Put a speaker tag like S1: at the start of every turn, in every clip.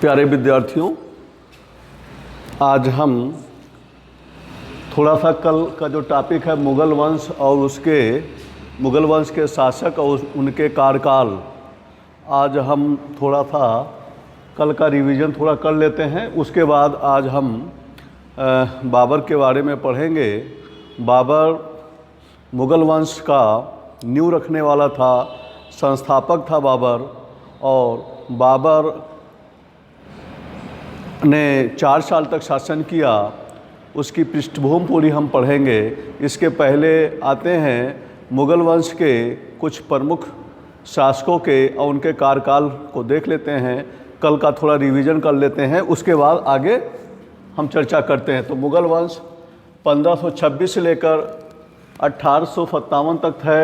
S1: प्यारे विद्यार्थियों, आज हम थोड़ा सा कल का जो टॉपिक है मुग़ल वंश और मुग़ल वंश के शासक और उनके कार्यकाल, आज हम थोड़ा सा कल का रिवीजन थोड़ा कर लेते हैं। उसके बाद आज हम बाबर के बारे में पढ़ेंगे। बाबर मुग़ल वंश का नींव रखने वाला था, संस्थापक था बाबर, और बाबर ने 4 साल तक शासन किया। उसकी पृष्ठभूमि पूरी हम पढ़ेंगे। इसके पहले आते हैं मुग़ल वंश के कुछ प्रमुख शासकों के और उनके कार्यकाल को देख लेते हैं। कल का थोड़ा रिवीजन कर लेते हैं, उसके बाद आगे हम चर्चा करते हैं। तो मुग़ल वंश 1526 से लेकर 1857 तक है।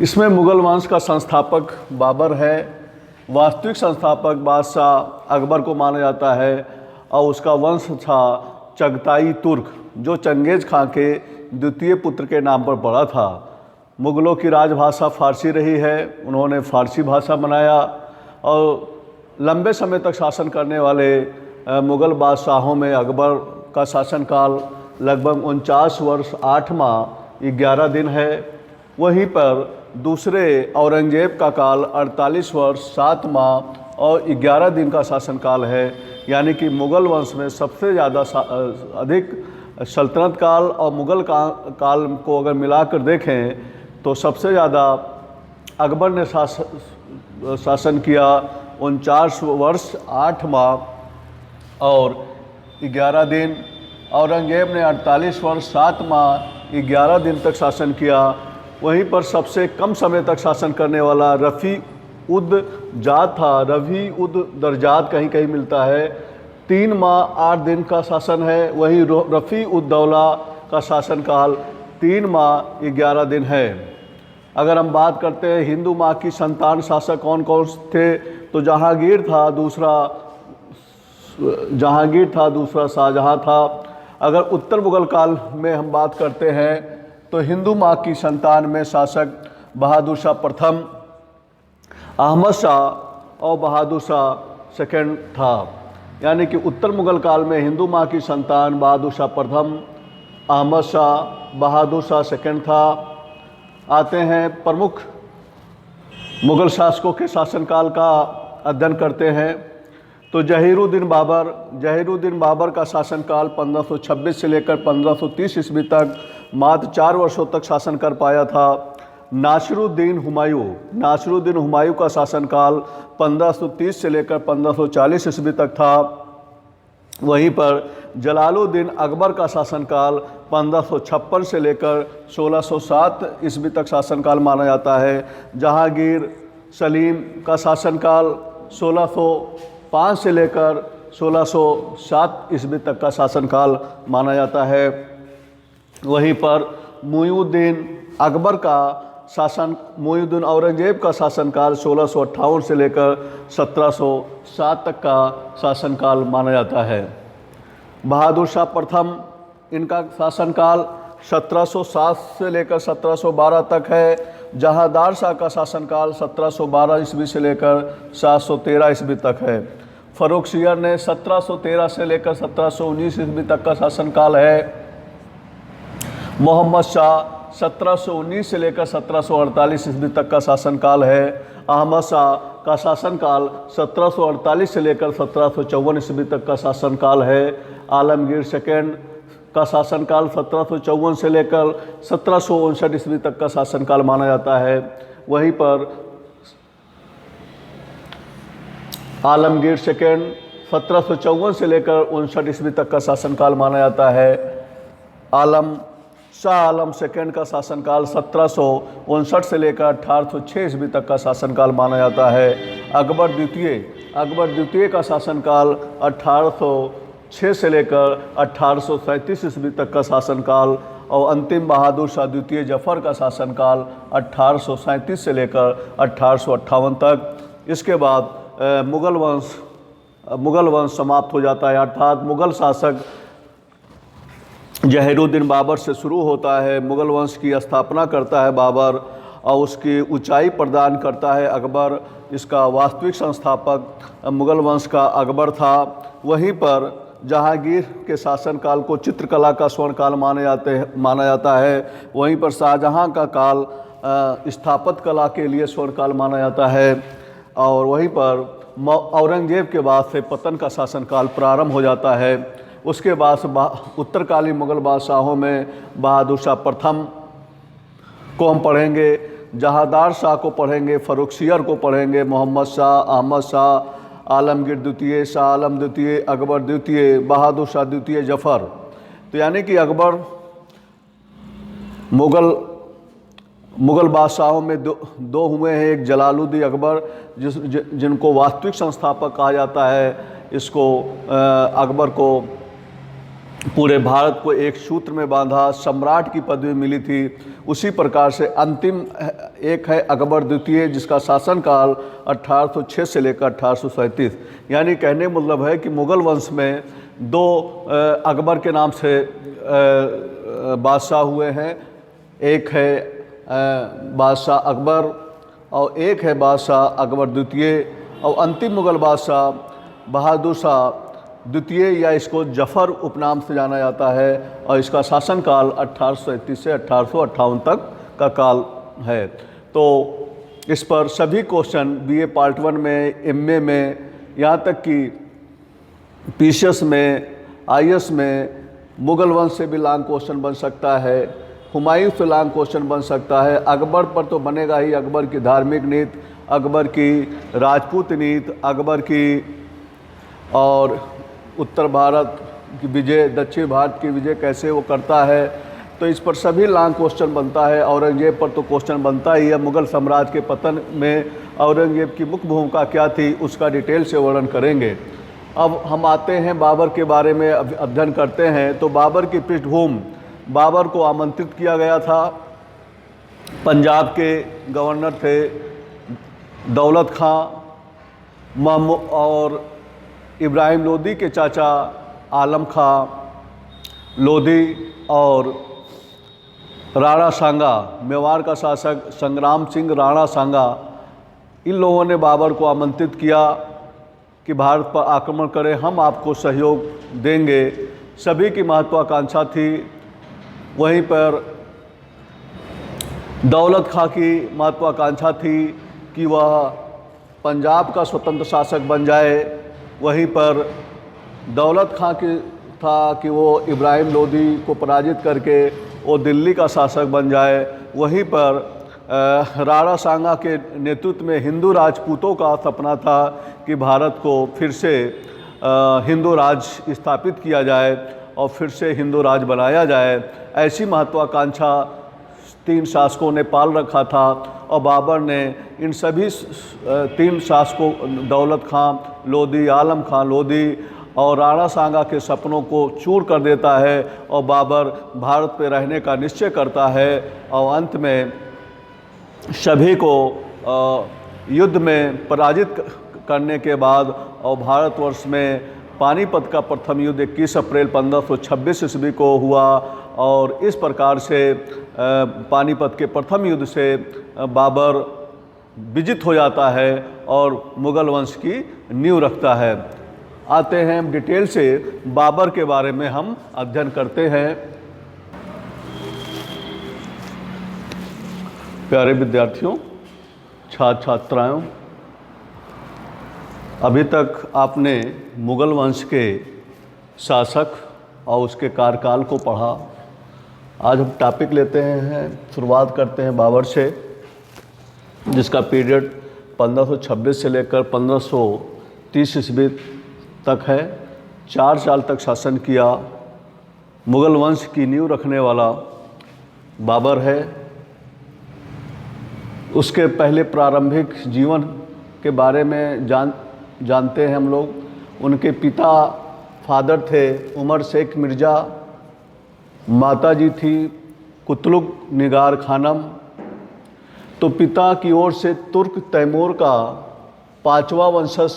S1: इसमें मुग़ल वंश का संस्थापक बाबर है। वास्तविक संस्थापक बादशाह अकबर को माना जाता है और उसका वंश था चगताई तुर्क, जो चंगेज़ खां के द्वितीय पुत्र के नाम पर पड़ा था। मुग़लों की राजभाषा फ़ारसी रही है। उन्होंने फ़ारसी भाषा बनाया और लंबे समय तक शासन करने वाले मुग़ल बादशाहों में अकबर का शासनकाल लगभग 49 वर्ष 8 माह 11 दिन है। वहीं पर दूसरे औरंगजेब का काल 48 वर्ष 7 माह और 11 दिन का शासनकाल है। यानी कि मुग़ल वंश में सबसे ज़्यादा अधिक सल्तनत काल और मुग़ल काल को अगर मिलाकर देखें तो सबसे ज़्यादा अकबर ने शासन किया 49 वर्ष 8 माह और 11 दिन। औरंगजेब ने 48 वर्ष 7 माह 11 दिन तक शासन किया। वहीं पर सबसे कम समय तक शासन करने वाला रफ़ी उद जात था। रफ़ी उद दरजात कहीं कहीं मिलता है, 3 माह 8 दिन का शासन है। वहीं रफ़ी उद दौला का शासनकाल 3 माह 11 दिन है। अगर हम बात करते हैं हिंदू माँ की संतान शासक कौन कौन थे, तो जहांगीर था, दूसरा शाहजहाँ था। अगर उत्तर मुग़ल काल में हम बात करते हैं तो हिंदू माँ की संतान में शासक बहादुर शाह प्रथम, अहमद शाह और बहादुर शाह सेकंड था। यानी कि उत्तर मुग़ल काल में हिंदू माँ की संतान बहादुर शाह प्रथम, अहमद शाह, बहादुर शाह सेकंड था। आते हैं प्रमुख मुग़ल शासकों के शासनकाल का अध्ययन करते हैं। तो जहीरुद्दीन बाबर का शासनकाल 1526 से लेकर 1530 ईस्वी तक मात्र 4 वर्षों तक शासन कर पाया था। नासिरुद्दीन हुमायूं का शासनकाल 1530 से लेकर 1540 ईस्वी तक था। वहीं पर जलालुद्दीन अकबर का शासनकाल 1556 से लेकर 1607 ईस्वी तक शासनकाल माना जाता है। जहांगीर सलीम का शासनकाल 1605 से लेकर 1607 ईस्वी तक का शासनकाल माना जाता है। वहीं पर मुइनुद्दीन औरंगजेब का शासनकाल 1658 से लेकर 1707 तक का शासनकाल माना जाता है। बहादुर शाह प्रथम, इनका शासनकाल 1707 से लेकर 1712 तक है। जहांदार शाह का शासनकाल 1712 ईस्वी से लेकर 713 ईस्वी तक है। फ़र्रुखसियर ने 1713 से लेकर 1719 ईस्वी तक का शासनकाल है। मोहम्मद शाह 1719 से लेकर 1748 ईस्वी तक का शासनकाल है। अहमद शाह का शासनकाल 1748 से लेकर 1754 ईस्वी तक का शासनकाल है। आलमगीर सेकंड का शासनकाल 1754 से लेकर 1759 ईस्वी तक का शासनकाल माना जाता है। वहीं पर आलमगीर सेकंड 1754 से लेकर 59 ईस्वी तक का शासनकाल माना जाता है। शाह आलम सेकंड का शासनकाल 1759 से लेकर 1806 ईस्वी तक का शासनकाल माना जाता है। अकबर द्वितीय का शासनकाल 1806 से लेकर 1837 ईस्वी तक का शासनकाल, और अंतिम बहादुर शाह द्वितीय जफ़र का शासनकाल 1837 से लेकर 1858 तक। इसके बाद मुग़ल वंश समाप्त हो जाता है। अर्थात मुग़ल शासक जहीरुद्दीन बाबर से शुरू होता है। मुग़ल वंश की स्थापना करता है बाबर और उसकी ऊंचाई प्रदान करता है अकबर। इसका वास्तविक संस्थापक मुग़ल वंश का अकबर था। वहीं पर जहांगीर के शासनकाल को चित्रकला का स्वर्णकाल माना जाता है। वहीं पर शाहजहां का काल स्थापत्य कला के लिए स्वर्णकाल माना जाता है। और वहीं पर औरंगजेब के बाद से पतन का शासनकाल प्रारंभ हो जाता है। उसके बाद से उत्तरकालीन मुग़ल बादशाहों में बहादुर शाह प्रथम को हम पढ़ेंगे, जहांदार शाह को पढ़ेंगे, फ़र्रुखसियर को पढ़ेंगे, मोहम्मद शाह, अहमद शाह, आलमगीर द्वितीय, शाह आलम द्वितीय, अकबर द्वितीय, बहादुर शाह द्वितीय, जफ़र। तो यानी कि अकबर मुग़ल बादशाहों में दो हुए हैं। एक जलालुद्दीन अकबर जिनको वास्तविक संस्थापक कहा जाता है। इसको अकबर को पूरे भारत को एक सूत्र में बांधा, सम्राट की पदवी मिली थी। उसी प्रकार से अंतिम एक है अकबर द्वितीय, जिसका शासनकाल 1806 से लेकर 1837। यानी कहने मतलब है कि मुग़ल वंश में दो अकबर के नाम से बादशाह हुए हैं। एक है बादशाह अकबर और एक है बादशाह अकबर द्वितीय। और अंतिम मुग़ल बादशाह बहादुर शाह द्वितीय या इसको जफ़र उपनाम से जाना जाता है। और इसका शासनकाल 1837 से 1858 तक का काल है। तो इस पर सभी क्वेश्चन BA पार्ट 1 में, MA में, यहाँ तक कि PCS में, IS में मुग़ल वंश से भी लॉन्ग क्वेश्चन बन सकता है, हुमायूं से लॉन्ग क्वेश्चन बन सकता है। अकबर पर तो बनेगा ही, अकबर की धार्मिक नीति, अकबर की राजपूत नीति, अकबर की और उत्तर भारत की विजय, दक्षिण भारत की विजय कैसे वो करता है। तो इस पर सभी लॉन्ग क्वेश्चन बनता है। औरंगजेब पर तो क्वेश्चन बनता ही है। मुग़ल साम्राज्य के पतन में औरंगजेब की मुख्य भूमिका क्या थी, उसका डिटेल से वर्णन करेंगे। अब हम आते हैं बाबर के बारे में अध्ययन करते हैं। तो बाबर की पृष्ठभूमि, बाबर को आमंत्रित किया गया था। पंजाब के गवर्नर थे दौलत खां और इब्राहिम लोदी के चाचा आलम खां लोदी और राणा सांगा, मेवाड़ का शासक संग्राम सिंह राणा सांगा, इन लोगों ने बाबर को आमंत्रित किया कि भारत पर आक्रमण करें, हम आपको सहयोग देंगे। सभी की महत्वाकांक्षा थी। वहीं पर दौलत खां की महत्वाकांक्षा थी कि वह पंजाब का स्वतंत्र शासक बन जाए। वहीं पर दौलत खां की था कि वो इब्राहिम लोदी को पराजित करके वो दिल्ली का शासक बन जाए। वहीं पर राणा सांगा के नेतृत्व में हिंदू राजपूतों का सपना था कि भारत को फिर से हिंदू राज स्थापित किया जाए और फिर से हिंदू राज बनाया जाए। ऐसी महत्वाकांक्षा 3 शासकों ने पाल रखा था। और बाबर ने इन सभी 3 शासकों दौलत खां लोदी, आलम खां लोदी और राणा सांगा के सपनों को चूर कर देता है और बाबर भारत पे रहने का निश्चय करता है। और अंत में सभी को युद्ध में पराजित करने के बाद और भारतवर्ष में पानीपत का प्रथम युद्ध 21 अप्रैल 1526 ईस्वी को हुआ। और इस प्रकार से पानीपत के प्रथम युद्ध से बाबर विजित हो जाता है और मुग़ल वंश की नींव रखता है। आते हैं हम डिटेल से बाबर के बारे में हम अध्ययन करते हैं। प्यारे विद्यार्थियों, छात्र छात्राओं, अभी तक आपने मुग़ल वंश के शासक और उसके कार्यकाल को पढ़ा। आज हम टॉपिक लेते हैं, शुरुआत करते हैं बाबर से, जिसका पीरियड 1526 से लेकर 1530 ईस्वी तक है। 4 साल तक शासन किया। मुग़ल वंश की नींव रखने वाला बाबर है। उसके पहले प्रारंभिक जीवन के बारे में जानते हैं हम लोग। उनके पिता फादर थे उमर शेख मिर्ज़ा, माताजी थी कुतलुक निगार खानम। तो पिता की ओर से तुर्क तैमूर का 5वां वंशज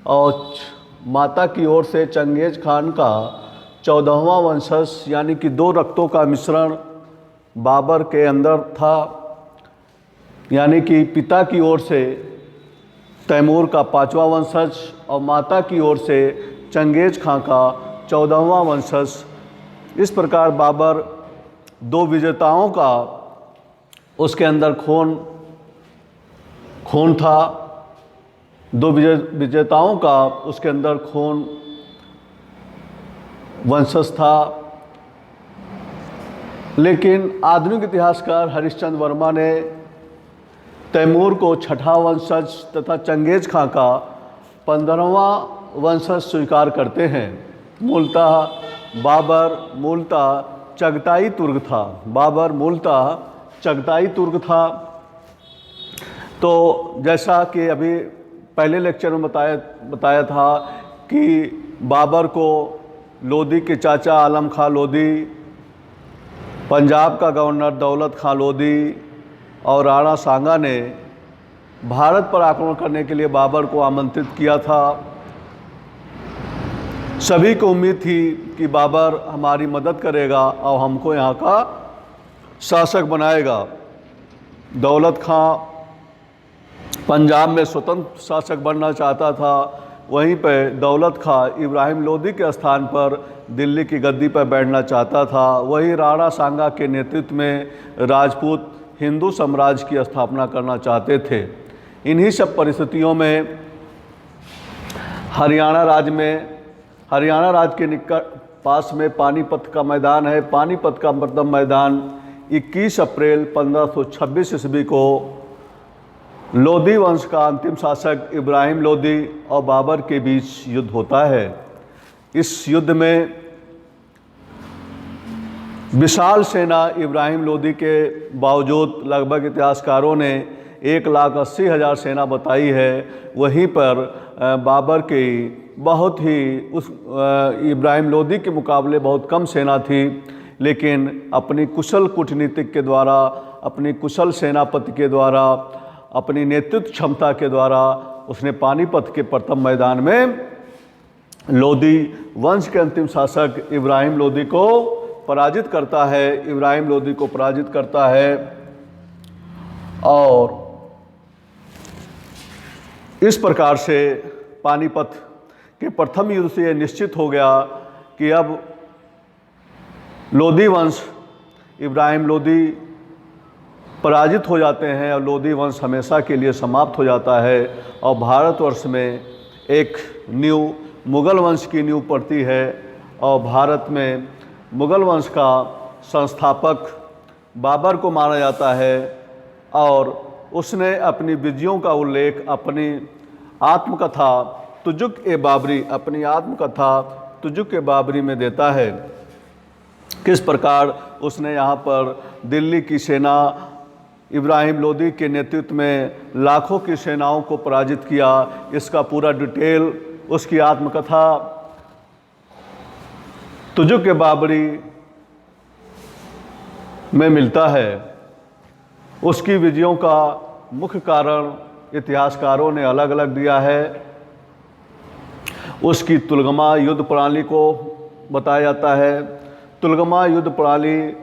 S1: और माता की ओर से चंगेज़ खान का 14वां वंशज, यानी कि 2 रक्तों का मिश्रण बाबर के अंदर था। यानी कि पिता की ओर से तैमूर का 5वां वंशज और माता की ओर से चंगेज़ खां का 14वां वंशज। इस प्रकार बाबर दो विजेताओं का उसके अंदर खून था, दो विजेताओं का उसके अंदर खून वंशज था। लेकिन आधुनिक इतिहासकार हरिश्चंद्र वर्मा ने तैमूर को 6ठा वंशज तथा चंगेज़ खां का 15वां वंशज स्वीकार करते हैं। मूलतः बाबर चगताई तुर्क था। बाबर मूलतः चगताई तुर्क था। तो जैसा कि अभी पहले लेक्चर में बताया था कि बाबर को लोदी के चाचा आलम खां लोदी, पंजाब का गवर्नर दौलत खां लोदी और राणा सांगा ने भारत पर आक्रमण करने के लिए बाबर को आमंत्रित किया था। सभी को उम्मीद थी कि बाबर हमारी मदद करेगा और हमको यहाँ का शासक बनाएगा। दौलत खां पंजाब में स्वतंत्र शासक बनना चाहता था। वहीं पर दौलत खां इब्राहिम लोदी के स्थान पर दिल्ली की गद्दी पर बैठना चाहता था। वहीं राणा सांगा के नेतृत्व में राजपूत हिंदू साम्राज्य की स्थापना करना चाहते थे। इन्हीं सब परिस्थितियों में हरियाणा राज्य के निकट पास में पानीपत का मैदान है। पानीपत का प्रथम मैदान 21 अप्रैल 1526 ईस्वी को लोदी वंश का अंतिम शासक इब्राहिम लोदी और बाबर के बीच युद्ध होता है। इस युद्ध में विशाल सेना इब्राहिम लोदी के बावजूद लगभग इतिहासकारों ने 1,80,000 सेना बताई है। वहीं पर बाबर की बहुत ही इब्राहिम लोदी के मुकाबले बहुत कम सेना थी, लेकिन अपनी कुशल कूटनीतिक के द्वारा, अपनी कुशल सेनापति के द्वारा, अपनी नेतृत्व क्षमता के द्वारा उसने पानीपत के प्रथम मैदान में लोदी वंश के अंतिम शासक इब्राहिम लोदी को पराजित करता है। और इस प्रकार से पानीपत के प्रथम युद्ध से यह निश्चित हो गया कि अब लोदी वंश, इब्राहिम लोदी पराजित हो जाते हैं और लोदी वंश हमेशा के लिए समाप्त हो जाता है और भारतवर्ष में एक मुग़ल वंश की नींव पड़ती है। और भारत में मुग़ल वंश का संस्थापक बाबर को माना जाता है और उसने अपनी विजयों का उल्लेख अपनी आत्मकथा तुजुक ए बाबरी में देता है। किस प्रकार उसने यहाँ पर दिल्ली की सेना इब्राहिम लोदी के नेतृत्व में लाखों की सेनाओं को पराजित किया, इसका पूरा डिटेल उसकी आत्मकथा तुजुक ए बाबरी में मिलता है। उसकी विजयों का मुख्य कारण इतिहासकारों ने अलग अलग दिया है। उसकी तुलगमा युद्ध प्रणाली को बताया जाता है। तुलगमा युद्ध प्रणाली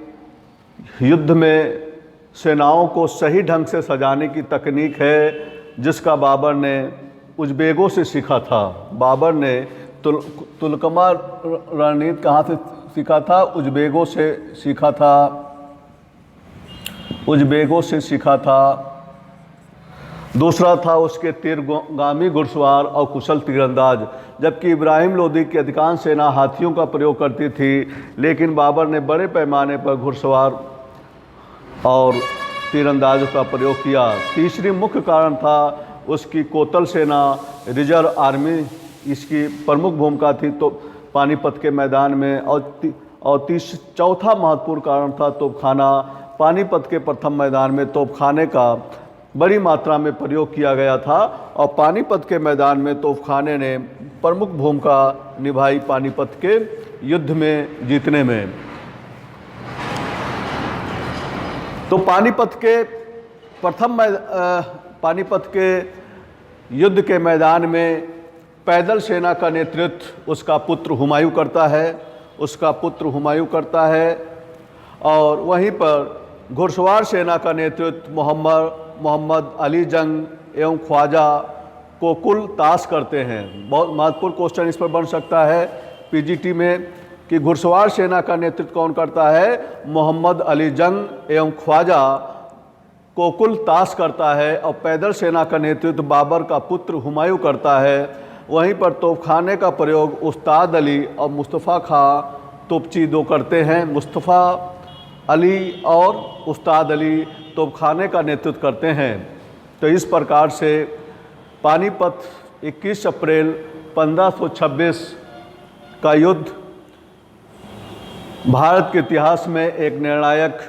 S1: युद्ध में सेनाओं को सही ढंग से सजाने की तकनीक है, जिसका बाबर ने उज़्बेकों से सीखा था। बाबर ने तुलगमा रणनीति कहाँ से सीखा था? उज़्बेकों से सीखा था। दूसरा था उसके तीरगामी घुड़सवार और कुशल तीरंदाज। जबकि इब्राहिम लोदी की अधिकांश सेना हाथियों का प्रयोग करती थी, लेकिन बाबर ने बड़े पैमाने पर घुड़सवार और तीरंदाजों का प्रयोग किया। तीसरी मुख्य कारण था उसकी कोतल सेना, रिजर्व आर्मी, इसकी प्रमुख भूमिका थी तो पानीपत के मैदान में। और चौथा महत्वपूर्ण कारण था तोपखाना। पानीपत के प्रथम मैदान में तोपखाने का बड़ी मात्रा में प्रयोग किया गया था और पानीपत के मैदान में तोपखाने ने प्रमुख भूमिका निभाई पानीपत के युद्ध में जीतने में। तो पानीपत के युद्ध के मैदान में पैदल सेना का नेतृत्व उसका पुत्र हुमायूं करता है और वहीं पर घुड़सवार सेना का नेतृत्व मोहम्मद अली जंग एवं ख्वाजा को कुल ताश करते हैं। बहुत महत्वपूर्ण क्वेश्चन इस पर बन सकता है पीजीटी में कि घुड़सवार सेना का नेतृत्व कौन करता है? मोहम्मद अली जंग एवं ख्वाजा को कुल ताश करता है, और पैदल सेना का नेतृत्व बाबर का पुत्र हुमायूं करता है। वहीं पर तोपखाने का प्रयोग उस्ताद अली और मुस्तफ़ा खां तोपची दो करते हैं। मुस्तफ़ा अली और उस्ताद अली तोपखाने का नेतृत्व करते हैं। तो इस प्रकार से पानीपत 21 अप्रैल 1526 का युद्ध भारत के इतिहास में एक निर्णायक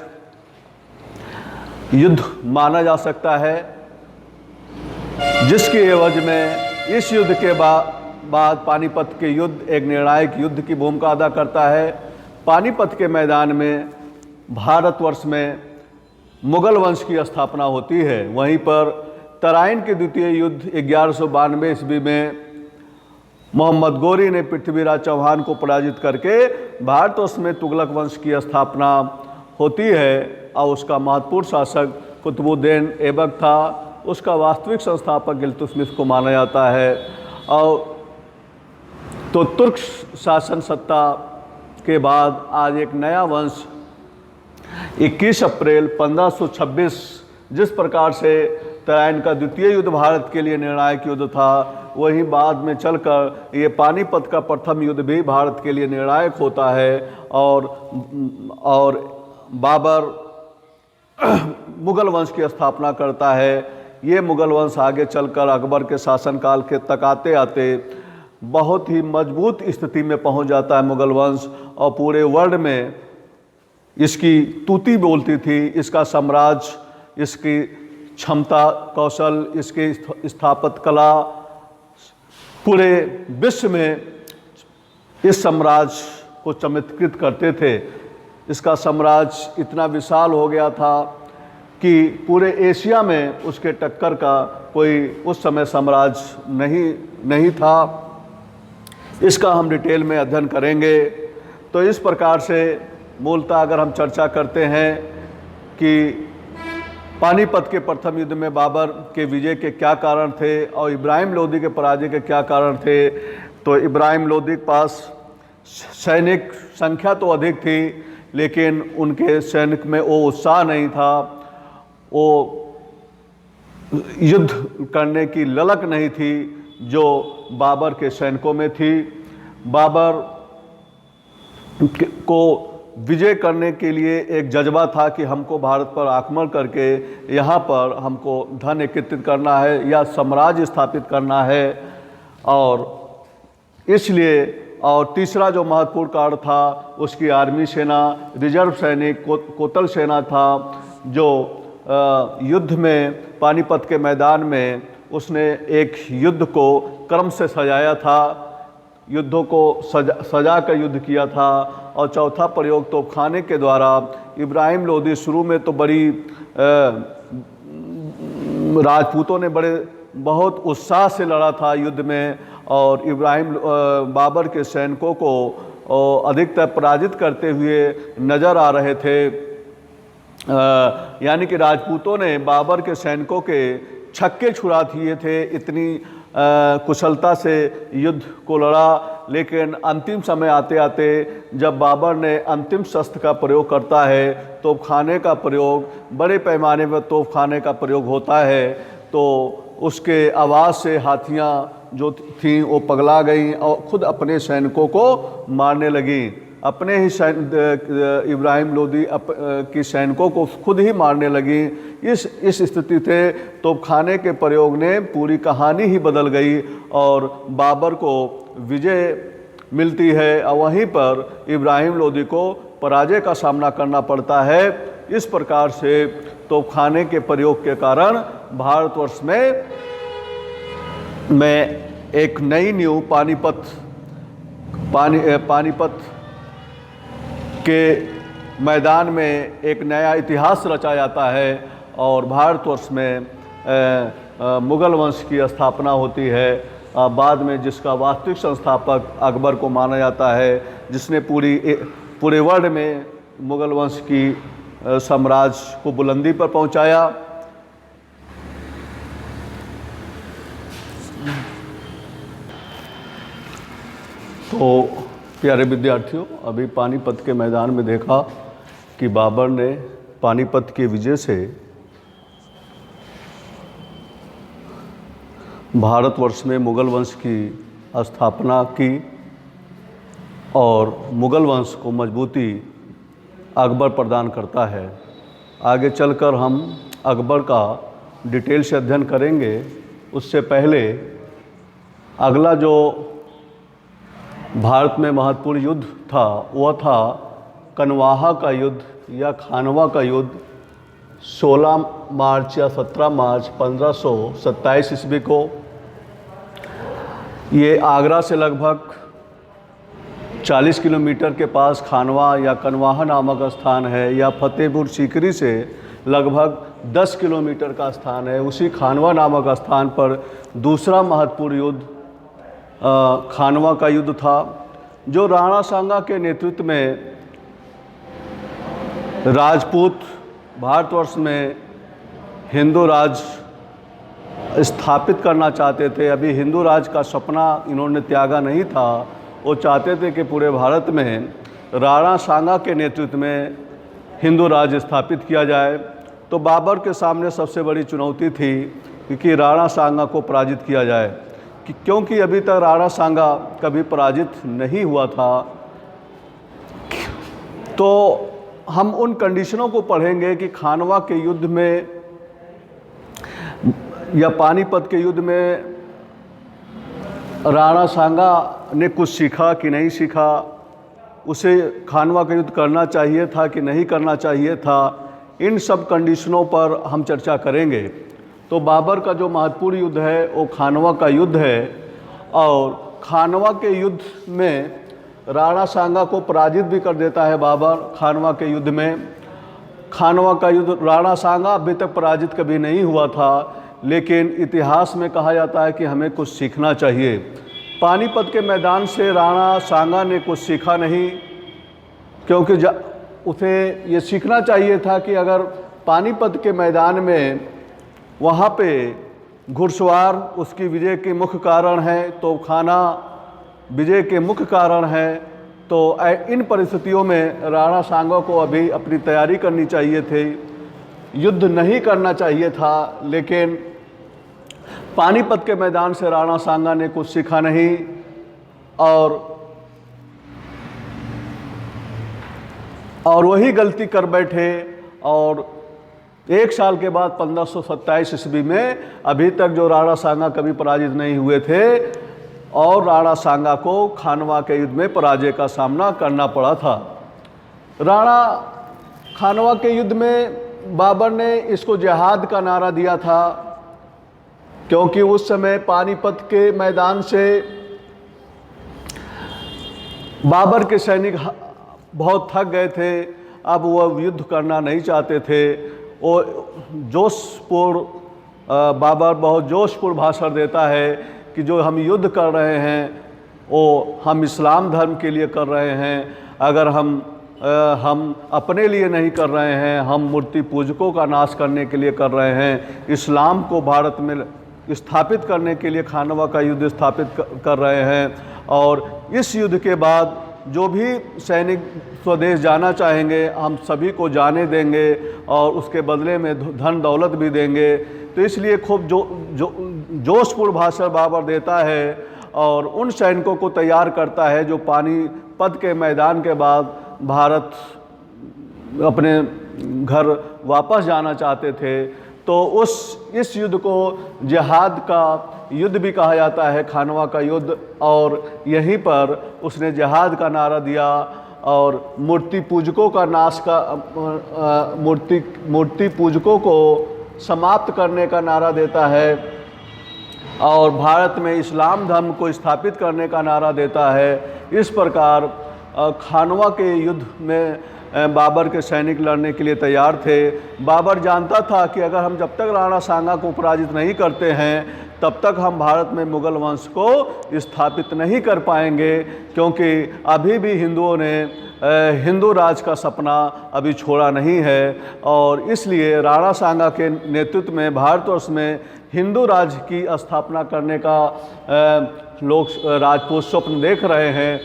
S1: युद्ध माना जा सकता है, जिसके एवज में इस युद्ध के बाद पानीपत के युद्ध एक निर्णायक युद्ध की भूमिका अदा करता है। पानीपत के मैदान में भारतवर्ष में मुगल वंश की स्थापना होती है। वहीं पर तराइन के द्वितीय युद्ध 1192 ईस्वी में मोहम्मद गोरी ने पृथ्वीराज चौहान को पराजित करके भारतवर्ष में तुगलक वंश की स्थापना होती है, और उसका महत्वपूर्ण शासक कुतुबुद्दीन ऐबक था। उसका वास्तविक संस्थापक इल्तुतमिश को माना जाता है। और तो तुर्क शासन सत्ता के बाद आज एक नया वंश 21 अप्रैल 1526 जिस प्रकार से तराइन का द्वितीय युद्ध भारत के लिए निर्णायक युद्ध था, वहीं बाद में चलकर ये पानीपत का प्रथम युद्ध भी भारत के लिए निर्णायक होता है। और बाबर मुगल वंश की स्थापना करता है। ये मुगल वंश आगे चलकर अकबर के शासनकाल के तक आते आते बहुत ही मजबूत स्थिति में पहुंच जाता है मुगल वंश, और पूरे वर्ल्ड में इसकी तूती बोलती थी। इसका साम्राज्य, इसकी क्षमता, कौशल, इसकी स्थापत्य कला पूरे विश्व में इस साम्राज्य को चमत्कृत करते थे। इसका साम्राज्य इतना विशाल हो गया था कि पूरे एशिया में उसके टक्कर का कोई उस समय साम्राज्य नहीं था। इसका हम डिटेल में अध्ययन करेंगे। तो इस प्रकार से मूलतः अगर हम चर्चा करते हैं कि पानीपत के प्रथम युद्ध में बाबर के विजय के क्या कारण थे और इब्राहिम लोदी के पराजय के क्या कारण थे, तो इब्राहिम लोदी के पास सैनिक संख्या तो अधिक थी, लेकिन उनके सैनिक में वो उत्साह नहीं था, वो युद्ध करने की ललक नहीं थी जो बाबर के सैनिकों में थी। बाबर को विजय करने के लिए एक जज्बा था कि हमको भारत पर आक्रमण करके यहाँ पर हमको धन एकत्रित करना है या साम्राज्य स्थापित करना है। और इसलिए और तीसरा जो महत्वपूर्ण कारण था, उसकी आर्मी सेना, रिजर्व सैनिक, कोतल सेना था, जो युद्ध में पानीपत के मैदान में उसने एक युद्ध को क्रम से सजाया था, युद्धों को सजा कर युद्ध किया था। और चौथा प्रयोग तोपखाने के द्वारा इब्राहिम लोदी शुरू में तो बड़ी राजपूतों ने बहुत उत्साह से लड़ा था युद्ध में, और बाबर के सैनिकों को अधिकतर पराजित करते हुए नज़र आ रहे थे। यानी कि राजपूतों ने बाबर के सैनिकों के छक्के छुड़ा दिए थे, इतनी कुशलता से युद्ध को लड़ा। लेकिन अंतिम समय आते आते जब बाबर ने अंतिम शस्त्र का प्रयोग करता है, तोपखाने का प्रयोग, बड़े पैमाने पर तोपखाने का प्रयोग होता है, तो उसके आवाज़ से हाथियाँ जो थीं वो पगला गईं और ख़ुद अपने सैनिकों को मारने लगीं। अपने ही इब्राहिम लोदी की सैनिकों को खुद ही मारने लगी। इस स्थिति से तोपखाने के प्रयोग ने पूरी कहानी ही बदल गई और बाबर को विजय मिलती है, और वहीं पर इब्राहिम लोदी को पराजय का सामना करना पड़ता है। इस प्रकार से तोपखाने के प्रयोग के कारण भारतवर्ष में एक नई न्यू पानीपत के मैदान में एक नया इतिहास रचा जाता है और भारतवर्ष में मुगल वंश की स्थापना होती है। बाद में जिसका वास्तविक संस्थापक अकबर को माना जाता है, जिसने पूरे वर्ल्ड में मुगल वंश की साम्राज्य को बुलंदी पर पहुंचाया। तो प्यारे विद्यार्थियों, अभी पानीपत के मैदान में देखा कि बाबर ने पानीपत की विजय से भारतवर्ष में मुगल वंश की स्थापना की और मुगल वंश को मजबूती अकबर प्रदान करता है। आगे चलकर हम अकबर का डिटेल से अध्ययन करेंगे। उससे पहले अगला जो भारत में महत्वपूर्ण युद्ध था वह था कनवाहा का युद्ध या खानवा का युद्ध। 16 मार्च या 17 मार्च 1527 ईस्वी को ये आगरा से लगभग 40 किलोमीटर के पास खानवा या कनवाहा नामक स्थान है, या फतेहपुर सीकरी से लगभग 10 किलोमीटर का स्थान है। उसी खानवा नामक स्थान पर दूसरा महत्वपूर्ण युद्ध खानवा का युद्ध था, जो राणा सांगा के नेतृत्व में राजपूत भारतवर्ष में हिंदू राज स्थापित करना चाहते थे। अभी हिंदू राज का सपना इन्होंने त्यागा नहीं था। वो चाहते थे कि पूरे भारत में राणा सांगा के नेतृत्व में हिंदू राज स्थापित किया जाए। तो बाबर के सामने सबसे बड़ी चुनौती थी कि राणा सांगा को पराजित किया जाए, क्योंकि अभी तक राणा सांगा कभी पराजित नहीं हुआ था। तो हम उन कंडीशनों को पढ़ेंगे कि खानवा के युद्ध में या पानीपत के युद्ध में राणा सांगा ने कुछ सीखा कि नहीं सीखा, उसे खानवा का युद्ध करना चाहिए था कि नहीं करना चाहिए था। इन सब कंडीशनों पर हम चर्चा करेंगे। तो बाबर का जो महत्वपूर्ण युद्ध है वो खानवा का युद्ध है, और खानवा के युद्ध में राणा सांगा को पराजित भी कर देता है बाबर। खानवा के युद्ध में, खानवा का युद्ध, राणा सांगा अभी तक पराजित कभी नहीं हुआ था, लेकिन इतिहास में कहा जाता है कि हमें कुछ सीखना चाहिए। पानीपत के मैदान से राणा सांगा ने कुछ सीखा नहीं, क्योंकि उसे ये सीखना चाहिए था कि अगर पानीपत के मैदान में वहाँ पे घुड़सवार उसकी विजय के मुख्य कारण है, तो खाना विजय के मुख्य कारण है, तो इन परिस्थितियों में राणा सांगा को अभी अपनी तैयारी करनी चाहिए थी, युद्ध नहीं करना चाहिए था। लेकिन पानीपत के मैदान से राणा सांगा ने कुछ सीखा नहीं, और वही गलती कर बैठे। और एक साल के बाद 1527 ईस्वी में अभी तक जो राणा सांगा कभी पराजित नहीं हुए थे, और राणा सांगा को खानवा के युद्ध में पराजय का सामना करना पड़ा था। राणा खानवा के युद्ध में बाबर ने इसको जिहाद का नारा दिया था, क्योंकि उस समय पानीपत के मैदान से बाबर के सैनिक बहुत थक गए थे। अब वह युद्ध करना नहीं चाहते थे। वो बाबर बहुत जोशपूर्ण भाषण देता है कि जो हम युद्ध कर रहे हैं वो हम इस्लाम धर्म के लिए कर रहे हैं। अगर हम अपने लिए नहीं कर रहे हैं, हम मूर्ति पूजकों का नाश करने के लिए कर रहे हैं। इस्लाम को भारत में स्थापित करने के लिए खानवा का युद्ध स्थापित कर रहे हैं। और इस युद्ध के बाद जो भी सैनिक स्वदेश जाना चाहेंगे, हम सभी को जाने देंगे और उसके बदले में धन दौलत भी देंगे। तो इसलिए खूब जोशपूर्ण भाषण बाबर देता है और उन सैनिकों को तैयार करता है जो पानीपत के मैदान के बाद भारत अपने घर वापस जाना चाहते थे। तो इस युद्ध को जिहाद का युद्ध भी कहा जाता है, खानवा का युद्ध। और यहीं पर उसने जिहाद का नारा दिया और मूर्ति पूजकों का नाश का मूर्ति पूजकों को समाप्त करने का नारा देता है और भारत में इस्लाम धर्म को स्थापित करने का नारा देता है। इस प्रकार खानवा के युद्ध में बाबर के सैनिक लड़ने के लिए तैयार थे। बाबर जानता था कि अगर हम जब तक राणा सांगा को पराजित नहीं करते हैं तब तक हम भारत में मुग़ल वंश को स्थापित नहीं कर पाएंगे, क्योंकि अभी भी हिंदुओं ने हिंदू राज का सपना अभी छोड़ा नहीं है। और इसलिए राणा सांगा के नेतृत्व में भारतवर्ष में हिंदू राज की स्थापना करने का लोग राजपूत स्वप्न देख रहे हैं।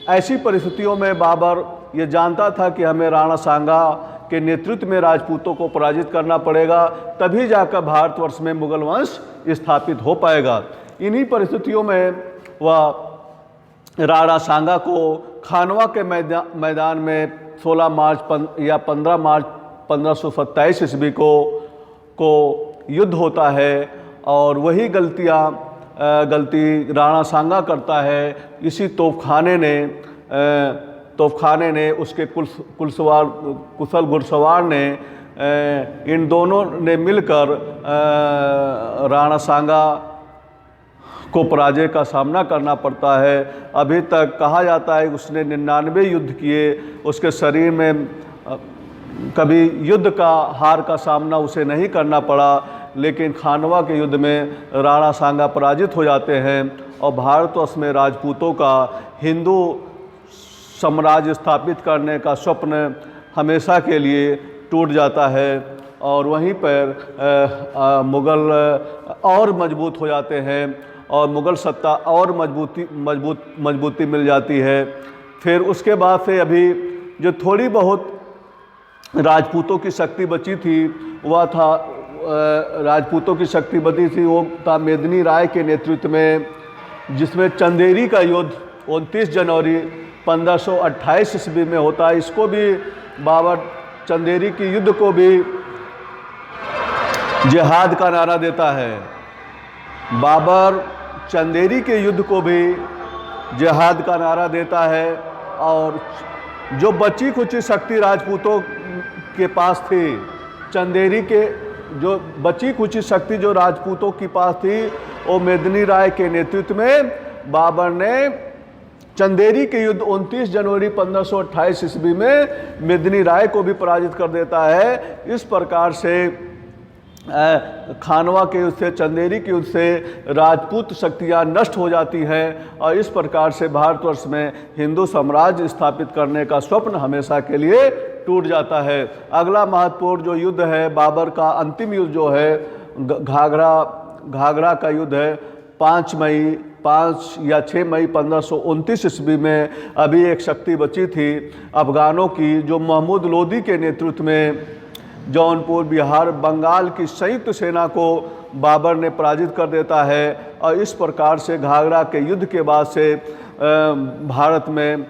S1: ऐसी परिस्थितियों में बाबर ये जानता था कि हमें राणा सांगा के नेतृत्व में राजपूतों को पराजित करना पड़ेगा, तभी जाकर भारतवर्ष में मुग़ल वंश स्थापित हो पाएगा। इन्हीं परिस्थितियों में वह राणा सांगा को खानवा के मैदान में 16 मार्च या 15 मार्च 1527 ईस्वी को युद्ध होता है। और वही गलती राणा सांगा करता है। इसी तोपखाने ने उसके कुशल घुड़सवार ने इन दोनों ने मिलकर राणा सांगा को पराजय का सामना करना पड़ता है। अभी तक कहा जाता है उसने 99 युद्ध किए, उसके शरीर में कभी युद्ध का हार का सामना उसे नहीं करना पड़ा, लेकिन खानवा के युद्ध में राणा सांगा पराजित हो जाते हैं और भारतवर्ष में राजपूतों का हिंदू साम्राज्य स्थापित करने का स्वप्न हमेशा के लिए टूट जाता है। और वहीं पर मुग़ल और मजबूत हो जाते हैं और मुग़ल सत्ता और मजबूती मिल जाती है। फिर उसके बाद से अभी जो थोड़ी बहुत राजपूतों की शक्ति बची थी वह था वो था मेदिनी राय के नेतृत्व में, जिसमें चंदेरी का युद्ध 29 जनवरी 1528 ईस्वी में होता है। इसको भी बाबर चंदेरी के युद्ध को भी जिहाद का नारा देता है। बाबर चंदेरी के युद्ध को भी जिहाद का नारा देता है और जो बची खुची शक्ति राजपूतों के पास थी, चंदेरी के जो बची खुची शक्ति जो राजपूतों के पास थी, वो मेदिनी राय के नेतृत्व में बाबर ने चंदेरी के युद्ध 29 जनवरी 1528 ईस्वी में मेदिनी राय को भी पराजित कर देता है। इस प्रकार से खानवा के युद्ध से, चंदेरी के युद्ध से राजपूत शक्तियाँ नष्ट हो जाती हैं और इस प्रकार से भारतवर्ष में हिंदू साम्राज्य स्थापित करने का स्वप्न हमेशा के लिए टूट जाता है। अगला महत्वपूर्ण जो युद्ध है, बाबर का अंतिम युद्ध जो है घाघरा का युद्ध है। 5 या 6 मई 1529 ईस्वी में अभी एक शक्ति बची थी अफगानों की, जो महमूद लोदी के नेतृत्व में जौनपुर, बिहार, बंगाल की संयुक्त सेना को बाबर ने पराजित कर देता है। और इस प्रकार से घाघरा के युद्ध के बाद से भारत में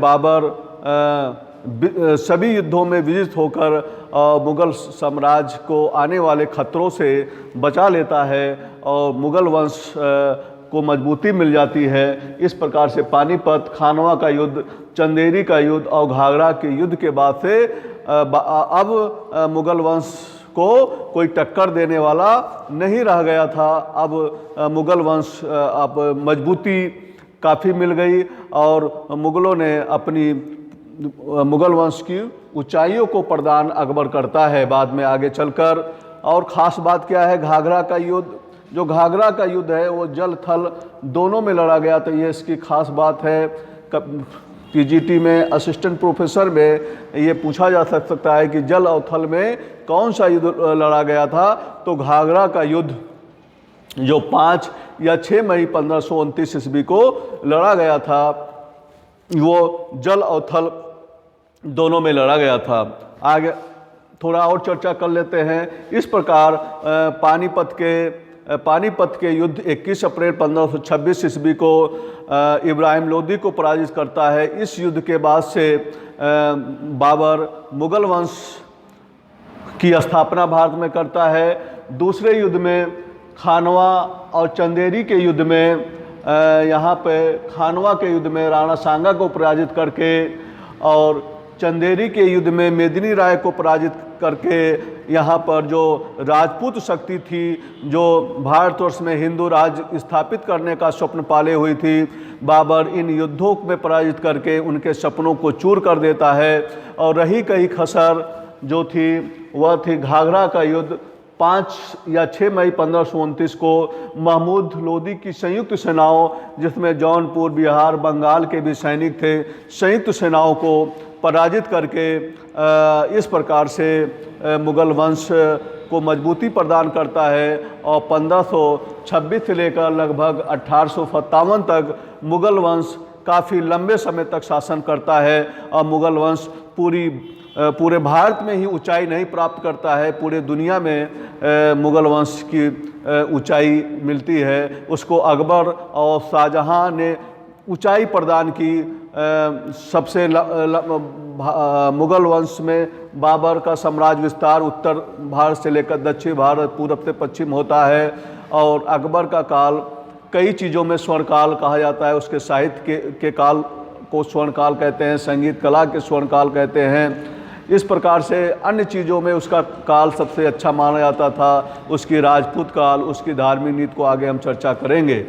S1: बाबर सभी युद्धों में विजित होकर मुग़ल साम्राज्य को आने वाले खतरों से बचा लेता है और मुग़ल वंश को मजबूती मिल जाती है। इस प्रकार से पानीपत, खानवा का युद्ध, चंदेरी का युद्ध और घाघरा के युद्ध के बाद से अब मुग़ल वंश को कोई टक्कर देने वाला नहीं रह गया था। अब मुग़ल वंश अब मजबूती काफ़ी मिल गई और मुग़लों ने अपनी मुग़ल वंश की ऊंचाइयों को प्रदान अकबर करता है बाद में आगे चलकर। और ख़ास बात क्या है, घाघरा का युद्ध, जो घाघरा का युद्ध है वो जल थल दोनों में लड़ा गया था। ये इसकी ख़ास बात है। पीजीटी में असिस्टेंट प्रोफेसर में ये पूछा जा सकता है कि जल और थल में कौन सा युद्ध लड़ा गया था, तो घाघरा का युद्ध जो 5 या 6 मई 1529 ईस्वी को लड़ा गया था, वो जल और थल दोनों में लड़ा गया था। आगे थोड़ा और चर्चा कर लेते हैं। इस प्रकार पानीपत के युद्ध 21 अप्रैल 1526 ईस्वी को इब्राहिम लोदी को पराजित करता है। इस युद्ध के बाद से बाबर मुग़ल वंश की स्थापना भारत में करता है। दूसरे युद्ध में खानवा और चंदेरी के युद्ध में यहाँ पे खानवा के युद्ध में राणा सांगा को पराजित करके और चंदेरी के युद्ध में मेदिनी राय को पराजित करके यहाँ पर जो राजपूत शक्ति थी, जो भारतवर्ष में हिंदू राज्य स्थापित करने का स्वप्न पाले हुई थी, बाबर इन युद्धों में पराजित करके उनके सपनों को चूर कर देता है। और रही कई खसर जो थी वह थी घाघरा का युद्ध। 5 या 6 मई 1529 को महमूद लोदी की संयुक्त सेनाओं, जिसमें जौनपुर, बिहार, बंगाल के भी सैनिक थे, संयुक्त सेनाओं को पराजित करके इस प्रकार से मुगल वंश को मजबूती प्रदान करता है। और 1526 से लेकर लगभग 1857 तक मुगल वंश काफ़ी लंबे समय तक शासन करता है। और मुगल वंश पूरे भारत में ही ऊंचाई नहीं प्राप्त करता है, पूरे दुनिया में मुगल वंश की ऊंचाई मिलती है। उसको अकबर और शाहजहां ने ऊंचाई प्रदान की। सबसे मुगल वंश में बाबर का साम्राज्य विस्तार उत्तर भारत से लेकर दक्षिण भारत, पूरब से पश्चिम होता है। और अकबर का काल कई चीज़ों में स्वर्णकाल कहा जाता है। उसके साहित्य के काल को स्वर्णकाल कहते हैं, संगीत कला के स्वर्णकाल कहते हैं। इस प्रकार से अन्य चीज़ों में उसका काल सबसे अच्छा माना जाता था। उसकी राजपूत काल, उसकी धार्मिक नीति को आगे हम चर्चा करेंगे।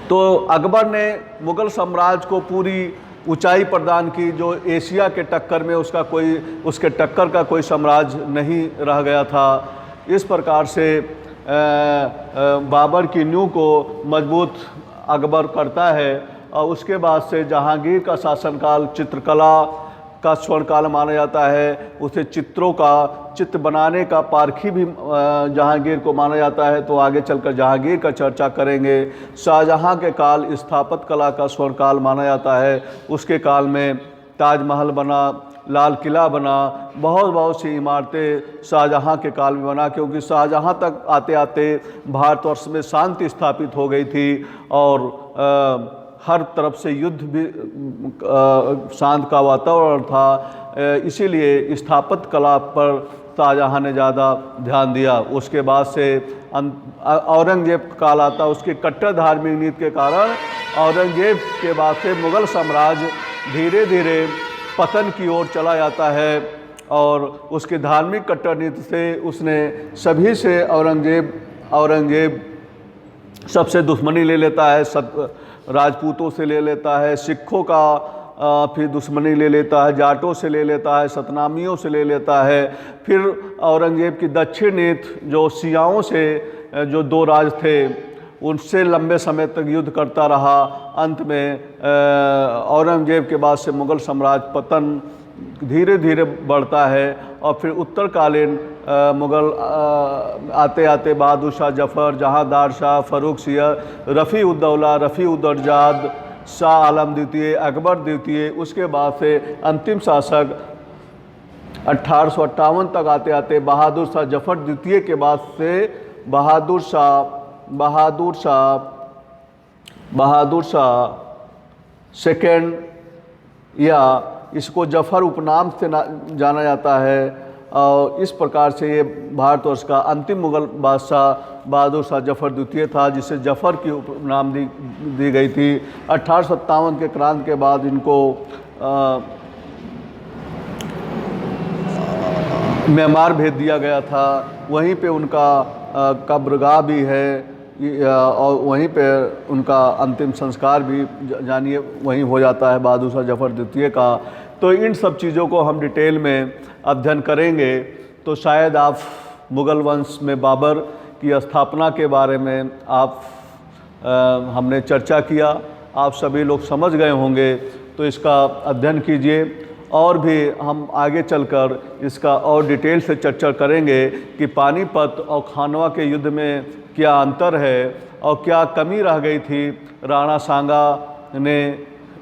S1: तो अकबर ने मुगल साम्राज्य को पूरी ऊंचाई प्रदान की, जो एशिया के टक्कर में उसके टक्कर का कोई साम्राज्य नहीं रह गया था। इस प्रकार से बाबर की नींव को मजबूत अकबर करता है। और उसके बाद से जहांगीर का शासनकाल चित्रकला का स्वर्णकाल माना जाता है। उसे चित्र बनाने का पारखी भी जहांगीर को माना जाता है। तो आगे चलकर जहांगीर का चर्चा करेंगे। शाहजहां के काल स्थापत्य कला का स्वर्णकाल माना जाता है। उसके काल में ताजमहल बना, लाल किला बना, बहुत सी इमारतें शाहजहां के काल में बना, क्योंकि शाहजहां तक आते आते भारतवर्ष में शांति स्थापित हो गई थी और हर तरफ से युद्ध भी शांत का वातावरण था। इसीलिए स्थापत्य कला पर शाहजहां ने ज़्यादा ध्यान दिया। उसके बाद से औरंगजेब काल आता। उसकी कट्टर धार्मिक नीति के कारण औरंगजेब के बाद से मुगल साम्राज्य धीरे धीरे पतन की ओर चला जाता है। और उसकी धार्मिक कट्टर नीति से उसने सभी से औरंगजेब सबसे दुश्मनी ले लेता है, सब राजपूतों से ले लेता है, सिखों का फिर दुश्मनी ले लेता है, जाटों से ले लेता है, सतनामियों से ले लेता है। फिर औरंगजेब की दक्षिण नीति जो शियाओं से जो 2 राज थे उनसे लंबे समय तक युद्ध करता रहा। अंत में औरंगजेब के बाद से मुगल साम्राज्य पतन धीरे धीरे बढ़ता है। और फिर उत्तरकालीन मुगल आते आते बहादुर शाह जफ़र, जहांदार शाह, फ़र्रुख सियर, रफ़ी-उद-दौला, रफ़ी-उद-दर्जाद, शाह आलम द्वितीय, अकबर द्वितीय, उसके बाद से अंतिम शासक 1858 तक आते आते बहादुर शाह जफ़र द्वितीय के बाद से बहादुर शाह सेकेंड, या इसको जफ़र उपनाम से जाना जाता है। और इस प्रकार से ये भारतवर्ष का अंतिम मुगल बादशाह बहादुर शाह जफ़र द्वितीय था, जिसे जफ़र की उपनाम दी गई थी। 1857 के क्रांति के बाद इनको म्यांमार भेज दिया गया था। वहीं पे उनका कब्रगाह भी है और वहीं पे उनका अंतिम संस्कार भी जानिए वहीं हो जाता है बहादुर शाह जफ़र द्वितीय का। तो इन सब चीज़ों को हम डिटेल में अध्ययन करेंगे। तो शायद आप मुगल वंश में बाबर की स्थापना के बारे में हमने चर्चा किया, आप सभी लोग समझ गए होंगे। तो इसका अध्ययन कीजिए और भी हम आगे चलकर इसका और डिटेल से चर्चा करेंगे कि पानीपत और खानवा के युद्ध में क्या अंतर है और क्या कमी रह गई थी। राणा सांगा ने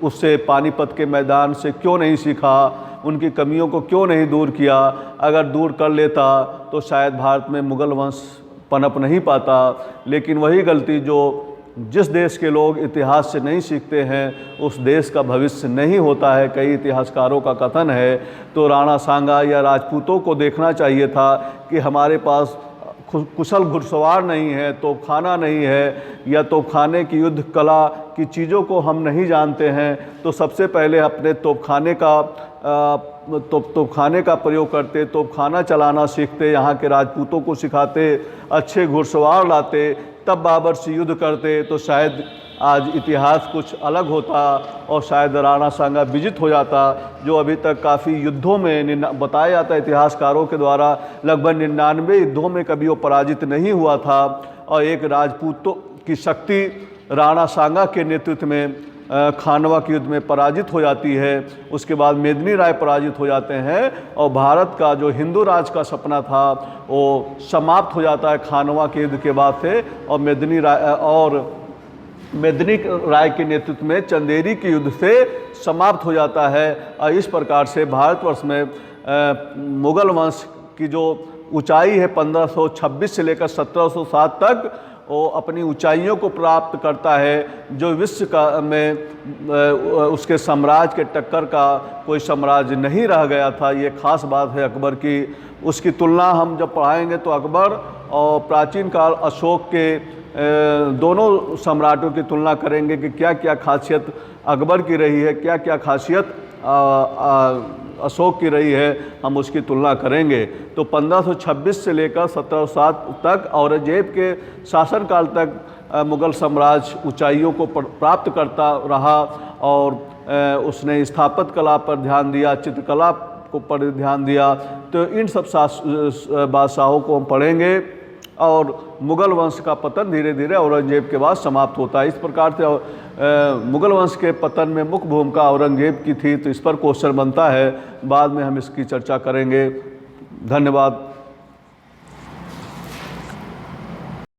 S1: उससे पानीपत के मैदान से क्यों नहीं सीखा, उनकी कमियों को क्यों नहीं दूर किया। अगर दूर कर लेता तो शायद भारत में मुगल वंश पनप नहीं पाता। लेकिन वही गलती जो जिस देश के लोग इतिहास से नहीं सीखते हैं उस देश का भविष्य नहीं होता है, कई इतिहासकारों का कथन है। तो राणा सांगा या राजपूतों को देखना चाहिए था कि हमारे पास कुशल घुड़सवार नहीं है, तोपखाना नहीं है, या तोपखाने की युद्ध कला की चीज़ों को हम नहीं जानते हैं। तो सबसे पहले अपने तोपखाने का तोपखाने का प्रयोग करते, तोपखाना चलाना सीखते, यहाँ के राजपूतों को सिखाते, अच्छे घुड़सवार लाते, तब बाबर से युद्ध करते, तो शायद आज इतिहास कुछ अलग होता और शायद राणा सांगा विजित हो जाता, जो अभी तक काफ़ी युद्धों में बताया जाता है इतिहासकारों के द्वारा, लगभग 99 युद्धों में कभी वो पराजित नहीं हुआ था। और एक राजपूतों की शक्ति राणा सांगा के नेतृत्व में खानवा के युद्ध में पराजित हो जाती है। उसके बाद मेदिनी राय पराजित हो जाते हैं और भारत का जो हिंदू राज का सपना था वो समाप्त हो जाता है खानवा के युद्ध के बाद से, और मेदिनी राय के नेतृत्व में चंदेरी के युद्ध से समाप्त हो जाता है। और इस प्रकार से भारतवर्ष में मुगल वंश की जो ऊंचाई है 1526 से लेकर 1707 तक, वो अपनी ऊंचाइयों को प्राप्त करता है, जो विश्व का में उसके साम्राज्य के टक्कर का कोई साम्राज्य नहीं रह गया था। ये खास बात है अकबर की। उसकी तुलना हम जब पढ़ाएंगे तो अकबर और प्राचीन काल अशोक के दोनों सम्राटों की तुलना करेंगे कि क्या क्या खासियत अकबर की रही है, क्या क्या खासियत अशोक की रही है, हम उसकी तुलना करेंगे। तो 1526 से लेकर 1707 तक औरंगजेब के शासनकाल तक मुगल साम्राज्य ऊंचाइयों को प्राप्त करता रहा और उसने स्थापत्य कला पर ध्यान दिया, चित्रकला को पर ध्यान दिया। तो इन सब बादशाहों को हम पढ़ेंगे और मुगल वंश का पतन धीरे धीरे औरंगजेब के बाद समाप्त होता है। इस प्रकार से मुगल वंश के पतन में मुख्य भूमिका औरंगजेब की थी, तो इस पर क्वेश्चन बनता है, बाद में हम इसकी चर्चा करेंगे। धन्यवाद।